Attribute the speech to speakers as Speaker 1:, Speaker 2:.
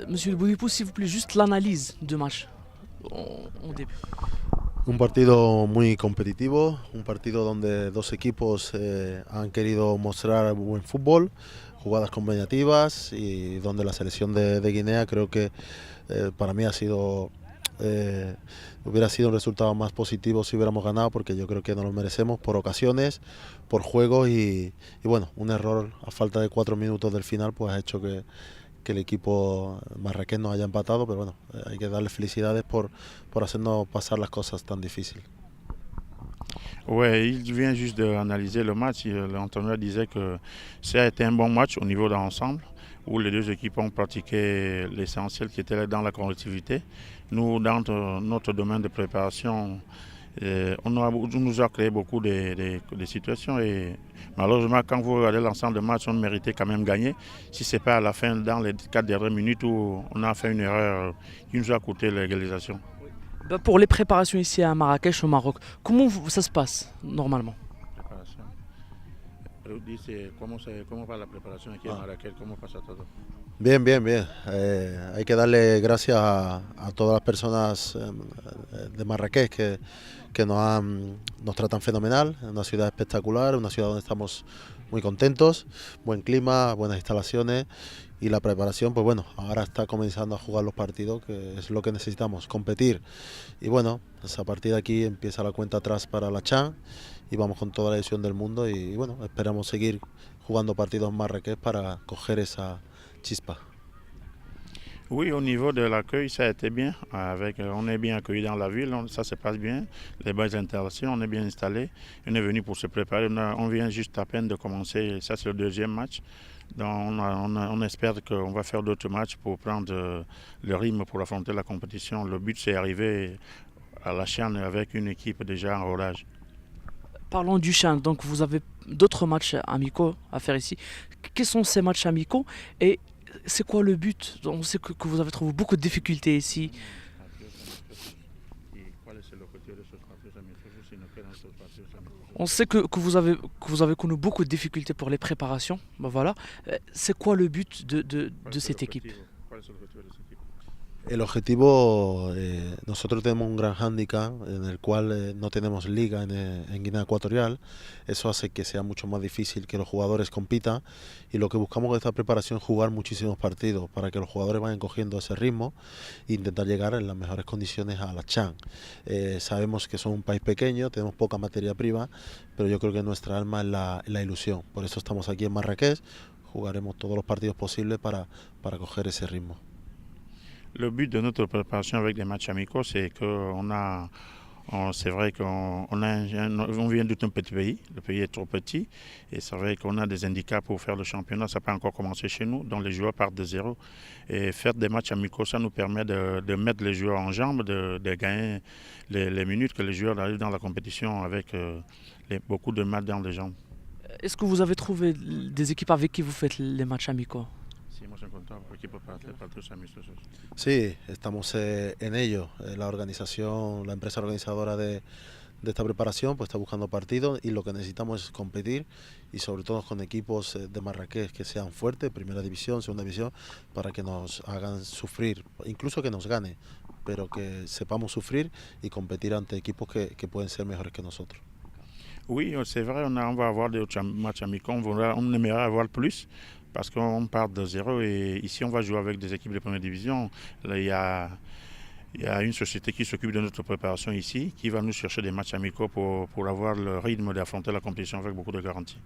Speaker 1: Monsieur Boudipou, s'il vous plaît, juste l'analyse de match en début.
Speaker 2: Un partido muy competitivo, un partido donde dos equipos han querido mostrar buen fútbol, jugadas combinativas y donde la selección de Guinea creo que para mí eh, hubiera sido un resultado más positivo si hubiéramos ganado porque yo creo que nos lo merecemos por ocasiones, por juego y bueno, un error a falta de 4 minutos del final pues ha hecho que el equipo marraqués nos haya empatado, pero bueno, hay que darle felicidades por hacernos pasar las cosas tan difíciles.
Speaker 3: Ouais, il vient juste d'analyser le match. L'entraîneur disait que ça a été un bon match au niveau d'ensemble, où les deux équipes ont pratiqué l'essentiel qui était dans la collectivité. Nous, dans notre domaine de préparation, on nous a créé beaucoup de situations et malheureusement, quand vous regardez l'ensemble de match, on méritait quand même gagner. Si ce n'est pas à la fin, dans les 4 dernières minutes où on a fait une erreur qui nous a coûté l'égalisation.
Speaker 1: Bah, pour les préparations ici à Marrakech, au Maroc, ça se passe normalement?
Speaker 3: Préparation. Dice, ¿cómo va la preparación aquí en Marrakech? ¿Cómo pasa todo?
Speaker 2: Bien, bien, bien. Hay que darle gracias a todas las personas de Marrakech que nos tratan fenomenal. Es una ciudad espectacular, una ciudad donde estamos muy contentos, buen clima, buenas instalaciones y la preparación, pues bueno, ahora está comenzando a jugar los partidos, que es lo que necesitamos, competir. Y bueno, pues a partir de aquí empieza la cuenta atrás para la CHAN y vamos con toda la ilusión del mundo y bueno, esperamos seguir jugando partidos en Marrakech para coger esa chispa.
Speaker 3: Oui, au niveau de l'accueil, ça a été bien. On est bien accueillis dans la ville, ça se passe bien. Les bonnes installations, on est bien installé. On est venu pour se préparer. On vient juste à peine de commencer. Ça, c'est le deuxième match. Donc, on espère qu'on va faire d'autres matchs pour prendre le rythme pour affronter la compétition. Le but, c'est d'arriver à la chaîne avec une équipe déjà en rodage.
Speaker 1: Parlons du Chan, donc vous avez d'autres matchs amicaux à faire ici. Quels sont ces matchs amicaux et c'est quoi le but? On sait que vous avez trouvé beaucoup de difficultés ici. On sait que vous avez connu beaucoup de difficultés pour les préparations. Ben voilà. C'est quoi le but de cette équipe?
Speaker 2: El objetivo, nosotros tenemos un gran hándicap en el cual no tenemos liga en Guinea Ecuatorial. Eso hace que sea mucho más difícil que los jugadores compitan y lo que buscamos con esta preparación es jugar muchísimos partidos para que los jugadores vayan cogiendo ese ritmo e intentar llegar en las mejores condiciones a la CHAN. Sabemos que son un país pequeño, tenemos poca materia prima, pero yo creo que nuestra alma es la ilusión. Por eso estamos aquí en Marrakech, jugaremos todos los partidos posibles para coger ese ritmo.
Speaker 3: Le but de notre préparation avec des matchs amicaux, c'est c'est vrai on vient d'un petit pays, le pays est trop petit, et c'est vrai qu'on a des handicaps pour faire le championnat, ça n'a pas encore commencé chez nous, donc les joueurs partent de zéro. Et faire des matchs amicaux, ça nous permet de mettre les joueurs en jambes, de gagner les minutes que les joueurs arrivent dans la compétition avec beaucoup de mal dans les jambes.
Speaker 1: Est-ce que vous avez trouvé des équipes avec qui vous faites les matchs amicaux?
Speaker 3: Sí, hemos encontrado equipos para hacer partidos amistosos.
Speaker 2: Sí, estamos en ello. La organización, la empresa organizadora de esta preparación, pues está buscando partidos y lo que necesitamos es competir y sobre todo con equipos de Marrakech que sean fuertes, primera división, segunda división, para que nos hagan sufrir, incluso que nos gane, pero que sepamos sufrir y competir ante equipos que pueden ser mejores que nosotros.
Speaker 3: Oui, c'est vrai, on va avoir des matchs amicaux, on aimerait avoir plus parce qu'on part de zéro et ici on va jouer avec des équipes de première division. Là, il y a une société qui s'occupe de notre préparation ici qui va nous chercher des matchs amicaux pour avoir le rythme d'affronter la compétition avec beaucoup de garanties.